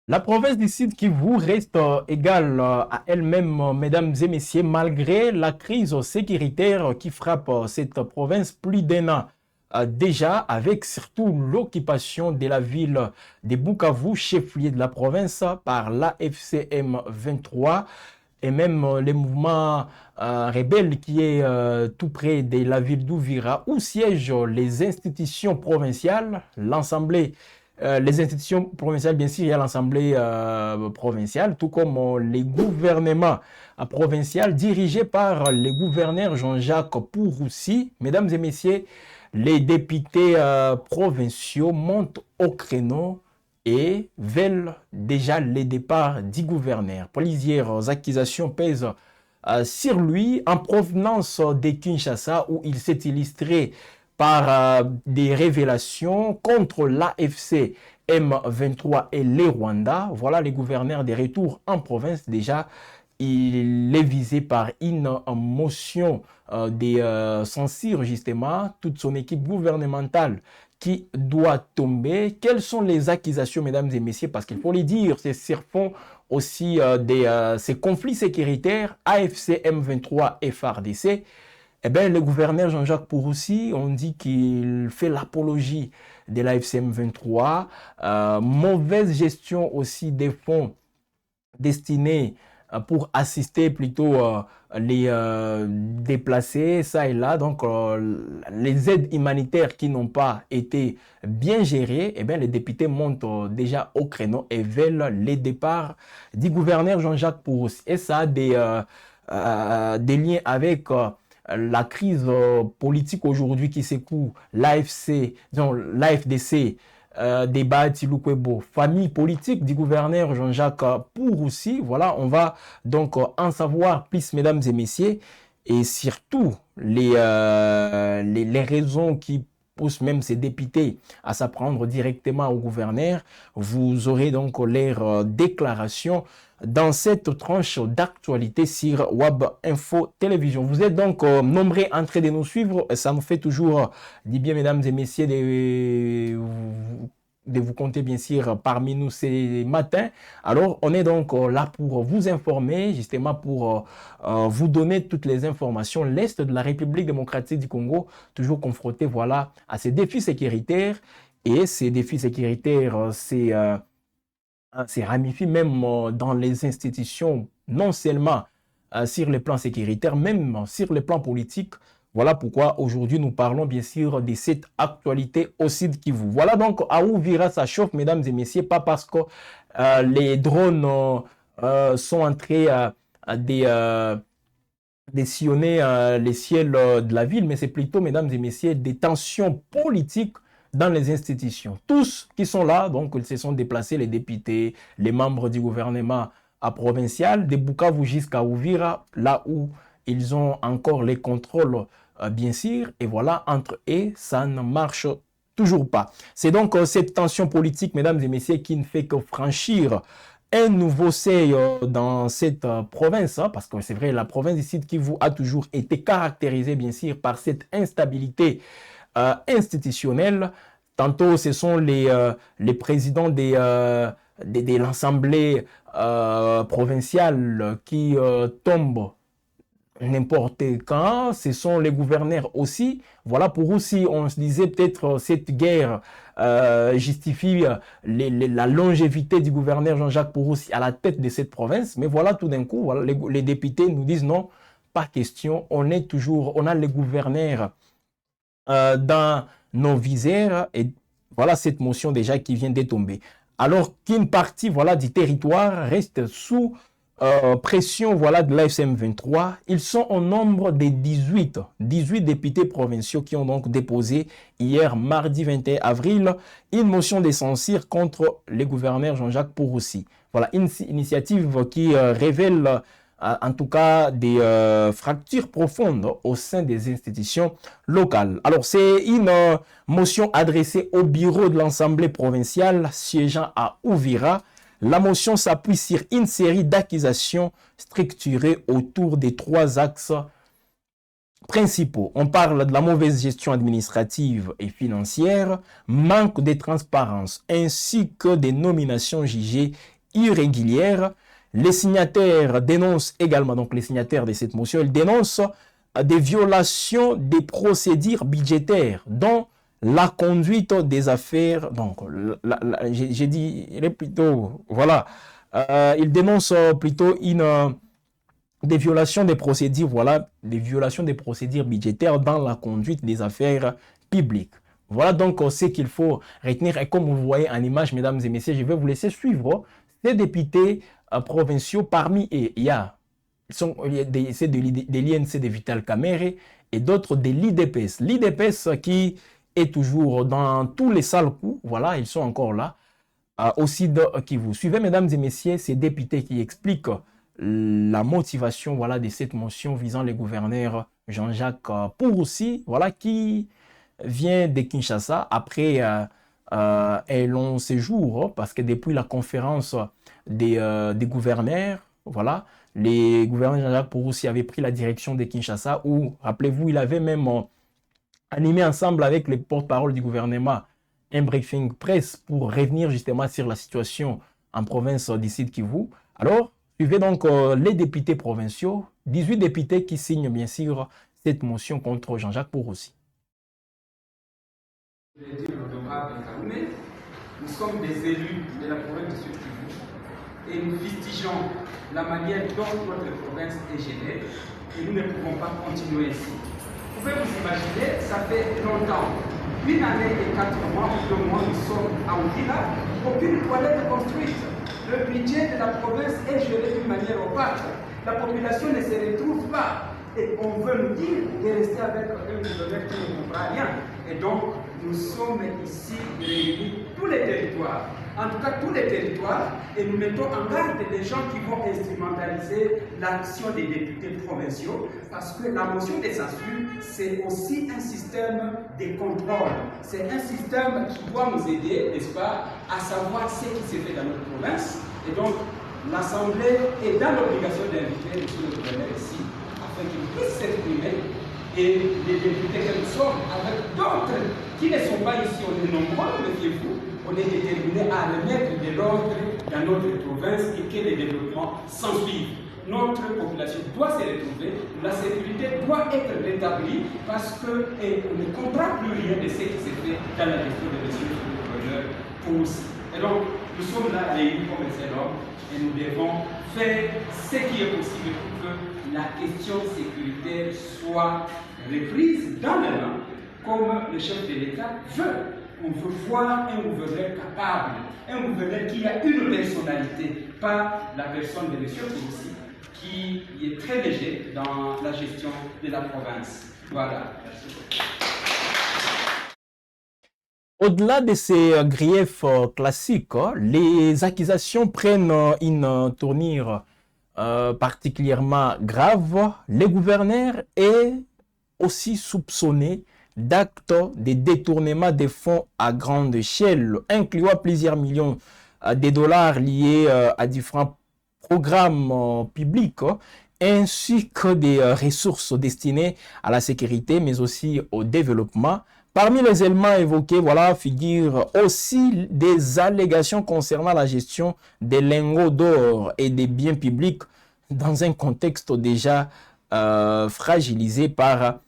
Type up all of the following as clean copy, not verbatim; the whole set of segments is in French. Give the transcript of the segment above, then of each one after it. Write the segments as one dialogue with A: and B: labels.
A: La province du Sud Kivu reste égale à elle-même, mesdames et messieurs, malgré la crise sécuritaire qui frappe cette province plus d'un an déjà, avec surtout l'occupation de la ville de Bukavu, chef-lieu de la province, par l'AFCM 23 et même les mouvements rebelles qui est tout près de la ville d'Ouvira, où siègent les institutions provinciales, l'Assemblée les institutions provinciales, bien sûr, il y a l'Assemblée provinciale, tout comme les gouvernements provinciaux dirigés par le gouverneur Jean-Jacques Pouroussi. Mesdames et messieurs, les députés provinciaux montent au créneau et veulent déjà le départ du gouverneur. Plusieurs accusations pèsent sur lui en provenance de Kinshasa où il s'est illustré par des révélations contre l'AFC M23 et les Rwanda. Voilà les gouverneurs des retours en province. Déjà, il est visé par une motion de censure, justement, toute son équipe gouvernementale qui doit tomber. Quelles sont les accusations, mesdames et messieurs? Parce qu'il faut les dire, c'est sur fond aussi ces conflits sécuritaires, AFC M23 et FARDC. Eh bien, le gouverneur Jean-Jacques Pouroussi, on dit qu'il fait l'apologie de la FCM 23, mauvaise gestion aussi des fonds destinés pour assister plutôt les déplacés, ça et là. Donc, les aides humanitaires qui n'ont pas été bien gérées, eh bien, les députés montent déjà au créneau et veulent les départs du gouverneur Jean-Jacques Pouroussi. Et ça a des liens avec la crise politique aujourd'hui qui secoue l'AFC, l'AFDC, débat Tiloukwebo, famille politique du gouverneur Jean-Jacques Pouroussi. Voilà, on va donc en savoir plus, mesdames et messieurs, et surtout les raisons qui poussent même ces députés à s'apprendre directement au gouverneur. Vous aurez donc leurs déclarations dans cette tranche d'actualité sur Web Info Télévision. Vous êtes donc nombreux en train de nous suivre. Ça nous fait toujours du bien, mesdames et messieurs, de vous compter bien sûr parmi nous ces matins. Alors, on est donc là pour vous informer, justement pour vous donner toutes les informations. L'Est de la République démocratique du Congo, toujours confronté voilà, à ces défis sécuritaires. Et ces défis sécuritaires, c'est ramifié même dans les institutions, non seulement sur le plan sécuritaire, même sur le plan politique. Voilà pourquoi aujourd'hui nous parlons bien sûr de cette actualité au Sud Kivu. Voilà donc à où Vira ça chauffe, mesdames et messieurs, pas parce que les drones sont entrés de sillonner les ciels de la ville, mais c'est plutôt, mesdames et messieurs, des tensions politiques dans les institutions. Tous qui sont là, donc ils se sont déplacés, les députés, les membres du gouvernement provincial, de Bukavu jusqu'à Ouvira, là où ils ont encore les contrôles, bien sûr, et voilà, entre eux, ça ne marche toujours pas. C'est donc cette tension politique, mesdames et messieurs, qui ne fait que franchir un nouveau seuil dans cette province, hein, parce que c'est vrai, la province du Sud Kivu a toujours été caractérisée, bien sûr, par cette instabilité institutionnelle. Tantôt, ce sont les présidents de l'Assemblée provinciale qui tombent n'importe quand, ce sont les gouverneurs aussi. Voilà pour aussi, on se disait peut-être cette guerre justifie la longévité du gouverneur Jean-Jacques Pouroussi à la tête de cette province. Mais voilà, tout d'un coup, voilà, les députés nous disent non, pas question, on est toujours, on a les gouverneurs dans nos visères et voilà cette motion déjà qui vient de tomber. Alors qu'une partie voilà, du territoire reste sous pression voilà, de l'AFCM 23, ils sont au nombre de 18 députés provinciaux qui ont donc déposé hier, mardi 21 avril, une motion de censure contre le gouverneur Jean-Jacques Pouroussi. Voilà, une initiative qui révèle en tout cas des fractures profondes au sein des institutions locales. Alors, c'est une motion adressée au bureau de l'Assemblée provinciale siégeant à Ouvira. La motion s'appuie sur une série d'accusations structurées autour des trois axes principaux. On parle de la mauvaise gestion administrative et financière, manque de transparence, ainsi que des nominations jugées irrégulière. Les signataires dénoncent également, donc les signataires de cette motion, ils dénoncent des violations des procédures budgétaires, dont la conduite des affaires. Donc, j'ai dit, il est plutôt, voilà, ils dénoncent plutôt des violations des procédures, voilà, des violations des procédures budgétaires dans la conduite des affaires publiques. Voilà donc ce qu'il faut retenir. Et comme vous voyez en image, mesdames et messieurs, je vais vous laisser suivre ces députés provinciaux. Parmi eux, il y a de l'INC de Vital Kamerhe et d'autres de l'IDPS. L'IDPS qui est toujours dans tous les sales coups, voilà, ils sont encore là. Aussi qui vous suivez, mesdames et messieurs, ces députés qui expliquent la motivation, voilà, de cette motion visant le gouverneur Jean-Jacques Purusi, voilà, qui vient de Kinshasa après un long séjour, parce que depuis la conférence des gouverneurs, voilà, les gouverneurs Jean-Jacques Purusi avaient pris la direction de Kinshasa, où, rappelez-vous, il avait même animé ensemble avec les porte-parole du gouvernement un briefing presse pour revenir justement sur la situation en province du Sud Kivu. Alors, suivez donc les députés provinciaux, 18 députés qui signent bien sûr cette motion contre Jean-Jacques Purusi.
B: Nous sommes des élus de la province du Sud Kivu et nous fustigeons la manière dont notre province est gérée et nous ne pouvons pas continuer ainsi. Vous pouvez vous imaginer, ça fait longtemps, 1 année et 4 mois, 2 mois, nous sommes à Ouvira, aucune toilette construite. Le budget de la province est géré d'une manière opaque. La population ne se retrouve pas. Et on veut nous dire de rester avec un gouverneur qui ne comprend rien. Et donc, nous sommes ici réunis tous les territoires. En tout cas, tous les territoires. Et nous mettons en garde les gens qui vont instrumentaliser l'action des députés provinciaux. Parce que la motion de censure, c'est aussi un système de contrôle. C'est un système qui doit nous aider, n'est-ce pas, à savoir ce qui se fait dans notre province. Et donc, l'Assemblée est dans l'obligation d'inviter le gouverneur ici, afin qu'il puisse s'exprimer. Et les députés que nous sommes, avec d'autres qui ne sont pas ici, on est nombreux, méfiez-vous, on est déterminés à remettre de l'ordre dans notre province et que le développement s'ensuive. Notre population doit se retrouver, la sécurité doit être rétablie parce qu'on ne comprend plus rien de ce qui se fait dans la gestion de monsieur le gouverneur pour aussi. Et donc, nous sommes là réunis comme un seul homme et nous devons faire ce qui est possible pour que la question sécuritaire soit reprise dans les mains, comme le chef de l'État veut. On veut voir un gouverneur capable, un gouverneur qui a une personnalité, pas la personne de M. Purusi, qui est très léger dans la gestion de la province. Voilà. Merci.
A: Au-delà de ces griefs classiques, les accusations prennent une tournure particulièrement grave. Le gouverneur est aussi soupçonné d'actes de détournement des fonds à grande échelle, incluant plusieurs millions de dollars liés à différents programmes publics, ainsi que des ressources destinées à la sécurité, mais aussi au développement. Parmi les éléments évoqués, voilà, figurent aussi des allégations concernant la gestion des lingots d'or et des biens publics dans un contexte déjà fragilisé par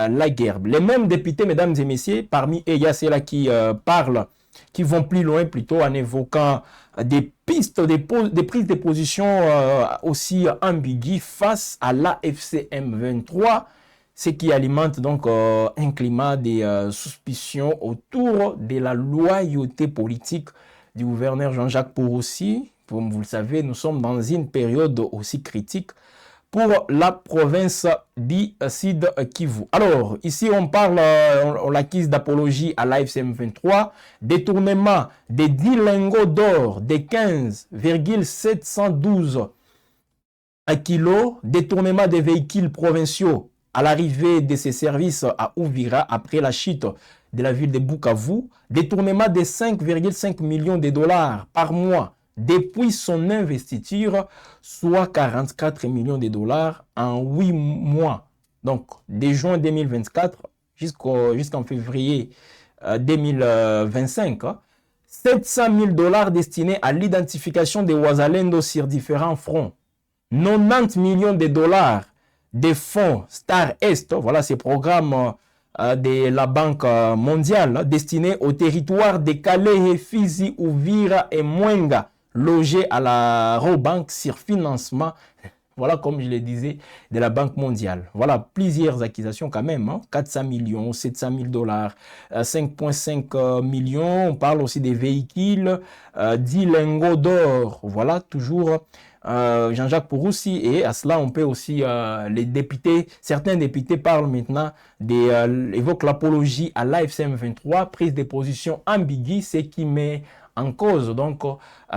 A: la guerre. Les mêmes députés, mesdames et messieurs, parmi eux, il y a ceux-là qui parlent, qui vont plus loin plutôt en évoquant des pistes, des prises de position aussi ambiguës face à l'AFC M23, ce qui alimente donc un climat de suspicion autour de la loyauté politique du gouverneur Jean-Jacques Purusi. Comme vous le savez, nous sommes dans une période aussi critique pour la province du Sud Kivu. Alors, ici, on parle, on l'accuse d'apologie à l'AFC M23, détournement des 10 lingots d'or de 15,712 kilos, détournement des véhicules provinciaux à l'arrivée de ces services à Uvira après la chute de la ville de Bukavu, détournement de 5,5 millions de dollars par mois depuis son investiture, soit 44 millions de dollars en 8 mois. Donc, de juin 2024 jusqu'en février 2025, 700 000 dollars destinés à l'identification des Wazalendo sur différents fronts. 90 millions de dollars des fonds Star Est, voilà ces programmes de la Banque mondiale destinés au territoire de Kalehe, Fizi, Uvira et Mwenga, logés à la Robank sur financement, voilà comme je le disais, de la Banque mondiale. Voilà plusieurs accusations quand même, 400 millions, 700 000 dollars, 5,5 millions, on parle aussi des véhicules, 10 lingots d'or, voilà toujours Jean-Jacques Pouroussi, et à cela on peut aussi les députés, certains députés parlent maintenant évoquent l'apologie à l'AFC M23, prise de position ambiguë, ce qui met en cause donc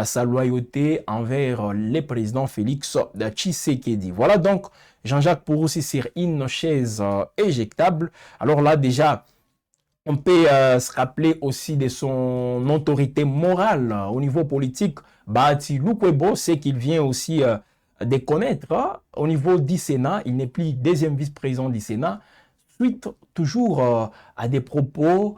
A: sa loyauté envers le président Félix Tshisekedi. Voilà donc Jean-Jacques Pouroussi sur une chaise éjectable. Alors là déjà on peut se rappeler aussi de son autorité morale au niveau politique. Bahati Lukwebo, c'est qu'il vient aussi de connaître au niveau du Sénat. Il n'est plus deuxième vice-président du Sénat, suite toujours à des propos,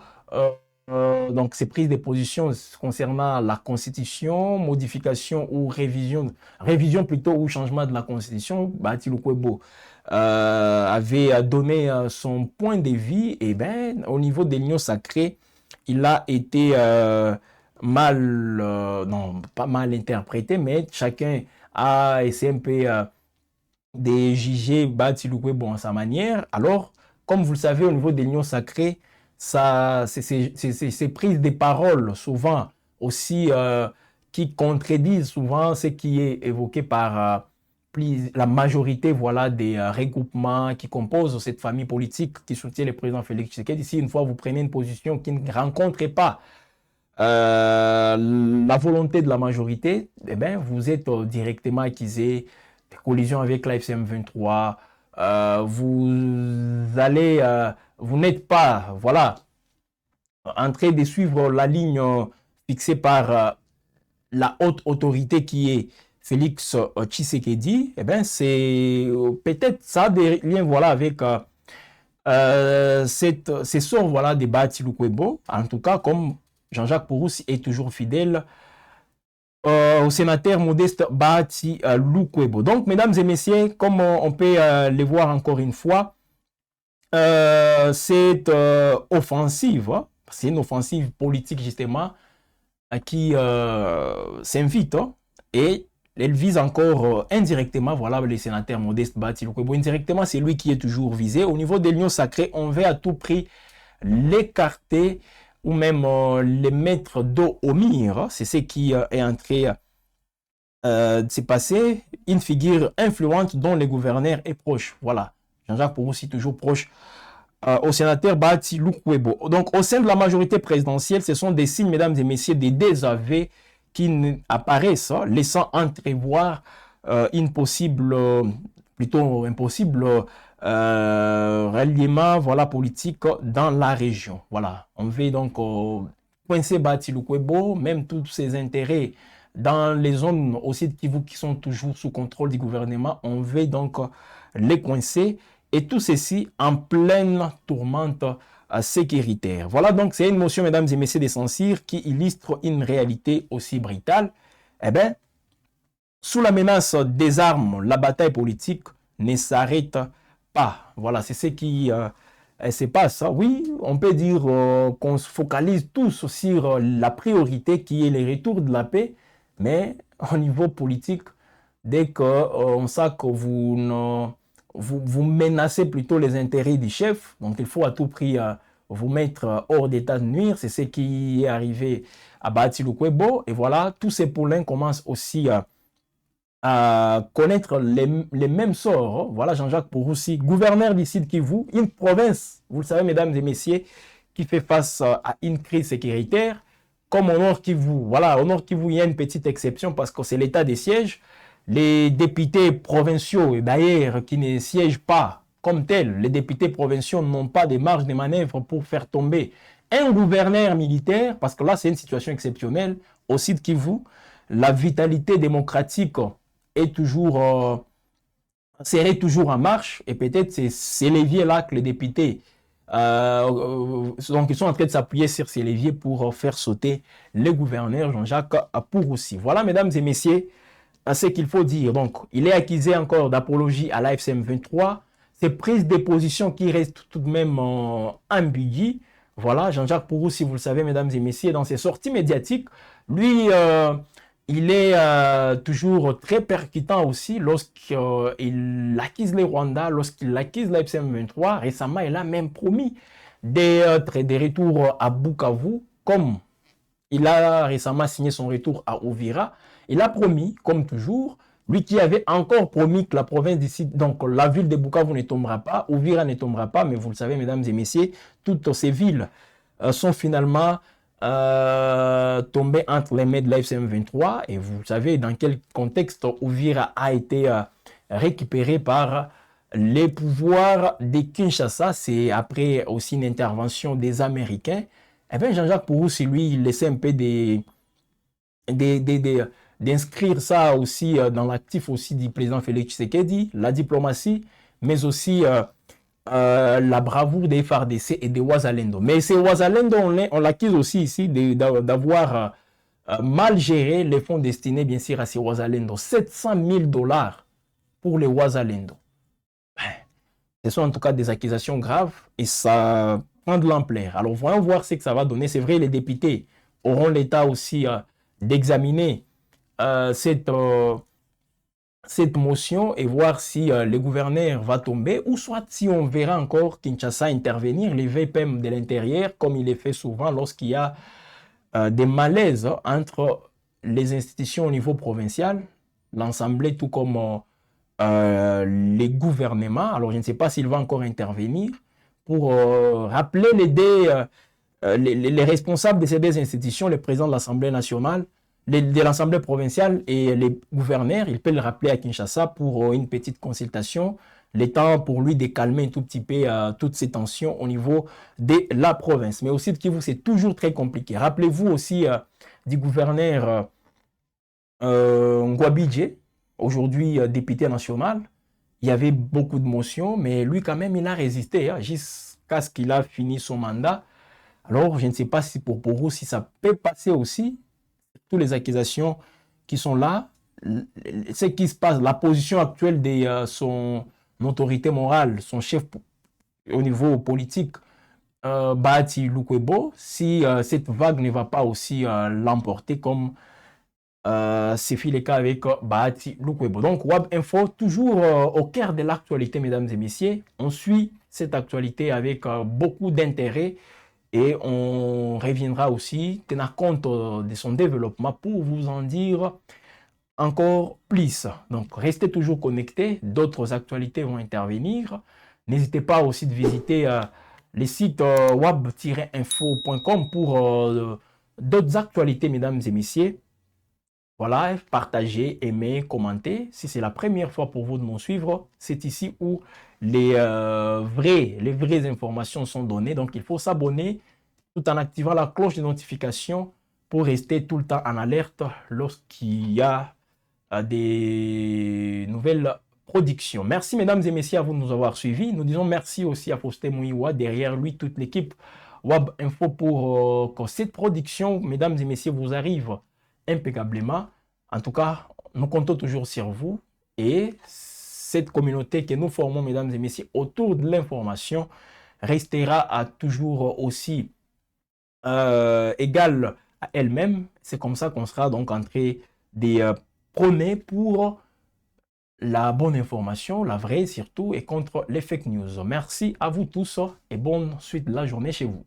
A: donc ces prises de position concernant la Constitution, modification ou révision plutôt ou changement de la Constitution. Bahati Lukwebo avait donné son point de vue, et bien au niveau de l'Union sacrée, il a été non, pas mal interprété, mais chacun a essayé un peu de juger Bahati Lukwebo à sa manière. Alors, comme vous le savez, au niveau de l'Union sacrée, c'est prises de parole souvent aussi qui contredisent souvent ce qui est évoqué par la majorité voilà, des regroupements qui composent cette famille politique qui soutient le président Félix Tshisekedi. Si une fois vous prenez une position qui ne rencontre pas la volonté de la majorité, eh bien, vous êtes directement accusé de collision avec l'AFC M23. Vous n'êtes pas, voilà, en train de suivre la ligne fixée par la haute autorité qui est Félix Tshisekedi. Eh bien, c'est peut-être ça a des liens, voilà, avec ces sorts, voilà, de Bahati Lukwebo. En tout cas, comme Jean-Jacques Pouroussi est toujours fidèle au sénateur modeste Bahati Lukwebo. Donc, mesdames et messieurs, comme on peut les voir encore une fois, cette offensive, c'est une offensive politique justement qui s'invite et elle vise encore indirectement, voilà, le sénateur modeste Bahati Lukwebo. Indirectement, c'est lui qui est toujours visé. Au niveau de l'Union sacrée, on veut à tout prix l'écarter ou même les mettre dos au mur. C'est ce qui est en train de se passer. Une figure influente dont le gouverneur est proche. Voilà, Jean-Jacques Pouroussi toujours proche au sénateur Bahati Lukwebo. Donc, au sein de la majorité présidentielle, ce sont des signes, mesdames et messieurs, des désaveux qui apparaissent, laissant entrevoir une possible, plutôt impossible, ralliement, voilà, politique dans la région. Voilà, on veut donc coincer Bahati Lukwebo, même tous ses intérêts dans les zones aussi de Kivu qui sont toujours sous contrôle du gouvernement, on veut donc les coincer, et tout ceci en pleine tourmente sécuritaire. Voilà, donc c'est une motion, mesdames et messieurs, de censure qui illustre une réalité aussi brutale. Eh bien, sous la menace des armes, la bataille politique ne s'arrête pas. Voilà, c'est ce qui se passe. Oui, on peut dire qu'on se focalise tous sur la priorité qui est le retour de la paix, mais au niveau politique, dès qu'on sait que vous menacez plutôt les intérêts du chef, donc il faut à tout prix vous mettre hors d'état de nuire. C'est ce qui est arrivé à Bahati Lukwebo. Et voilà, tous ces poulains commencent aussi à connaître les mêmes sorts. Voilà, Jean-Jacques Pouroussi, gouverneur du Sud Kivu, une province, vous le savez, mesdames et messieurs, qui fait face à une crise sécuritaire, comme au Nord Kivu. Voilà, au Nord Kivu, il y a une petite exception parce que c'est l'état des sièges. Les députés provinciaux, et d'ailleurs, qui ne siègent pas comme tels, les députés provinciaux n'ont pas de marge de manœuvre pour faire tomber un gouverneur militaire, parce que là, c'est une situation exceptionnelle. Au Sud Kivu, la vitalité démocratique est toujours, serait toujours en marche, et peut-être c'est ces leviers-là que les députés Donc, ils sont en train de s'appuyer sur ces leviers pour faire sauter le gouverneur Jean-Jacques Apouroussi. Voilà, mesdames et messieurs, ce qu'il faut dire. Donc, il est accusé encore d'apologie à l'AFC M23. Ces prises de position qui restent tout de même ambiguës. Voilà, Jean-Jacques Apouroussi, vous le savez, mesdames et messieurs, dans ses sorties médiatiques, lui, il est toujours très percutant aussi lorsqu'il accuse les Rwandais, lorsqu'il accuse l'AFC M23. Récemment, il a même promis des retours à Bukavu, comme il a récemment signé son retour à Uvira. Il a promis, comme toujours, lui qui avait encore promis que la province d'ici, donc la ville de Bukavu ne tombera pas, Uvira ne tombera pas, mais vous le savez, mesdames et messieurs, toutes ces villes sont finalement tombées entre les mains de l'AFC M23. Et vous savez dans quel contexte Uvira a été récupéré par les pouvoirs de Kinshasa. C'est après aussi une intervention des Américains. Eh bien, Jean-Jacques Apouroussi, lui, il laissait un peu d'inscrire ça aussi dans l'actif aussi du président Félix Tshisekedi, la diplomatie, mais aussi la bravoure des FARDC et des Wazalendo. Mais ces Wazalendo, on l'accuse aussi ici d'avoir mal géré les fonds destinés bien sûr à ces Wazalendo. 700 000 $ pour les Wazalendo. Ce sont en tout cas des accusations graves et ça prend de l'ampleur. Alors voyons voir ce que ça va donner. C'est vrai, les députés auront l'état aussi d'examiner cette motion et voir si le gouverneur va tomber ou soit si on verra encore Kinshasa intervenir, les VPM de l'intérieur, comme il est fait souvent lorsqu'il y a des malaises entre les institutions au niveau provincial, l'Assemblée tout comme les gouvernements. Alors je ne sais pas s'il va encore intervenir pour rappeler les responsables de ces deux institutions, le président de l'Assemblée nationale, de l'Assemblée provinciale et les gouverneurs. Il peut le rappeler à Kinshasa pour une petite consultation, le temps pour lui de calmer un tout petit peu toutes ces tensions au niveau de la province. Mais aussi de Kivu, c'est toujours très compliqué. Rappelez-vous aussi du gouverneur Ngouabidje, aujourd'hui député national. Il y avait beaucoup de motions, mais lui quand même, il a résisté jusqu'à ce qu'il a fini son mandat. Alors, je ne sais pas si pour Porou, si ça peut passer aussi, toutes les accusations qui sont là, ce qui se passe, la position actuelle de son autorité morale, son chef au niveau politique, Bahati Lukwebo, si cette vague ne va pas aussi l'emporter comme c'est fait le cas avec Bahati Lukwebo. Donc, Wab Info, toujours au cœur de l'actualité, mesdames et messieurs. On suit cette actualité avec beaucoup d'intérêt. Et on reviendra aussi, tenir compte de son développement pour vous en dire encore plus. Donc, restez toujours connectés. D'autres actualités vont intervenir. N'hésitez pas aussi de visiter les sites wab-info.com pour d'autres actualités, mesdames et messieurs. Voilà, partagez, aimez, commentez. Si c'est la première fois pour vous de me suivre, c'est ici où les vraies informations sont données. Donc, il faut s'abonner tout en activant la cloche de notification pour rester tout le temps en alerte lorsqu'il y a des nouvelles productions. Merci, mesdames et messieurs, à vous de nous avoir suivis. Nous disons merci aussi à Faustin Mouiwa, derrière lui, toute l'équipe Wab Info pour que cette production, mesdames et messieurs, vous arrive impeccablement. En tout cas, nous comptons toujours sur vous et cette communauté que nous formons, mesdames et messieurs, autour de l'information restera toujours aussi égale à elle-même. C'est comme ça qu'on sera donc en train de prôner pour la bonne information, la vraie surtout, et contre les fake news. Merci à vous tous et bonne suite de la journée chez vous.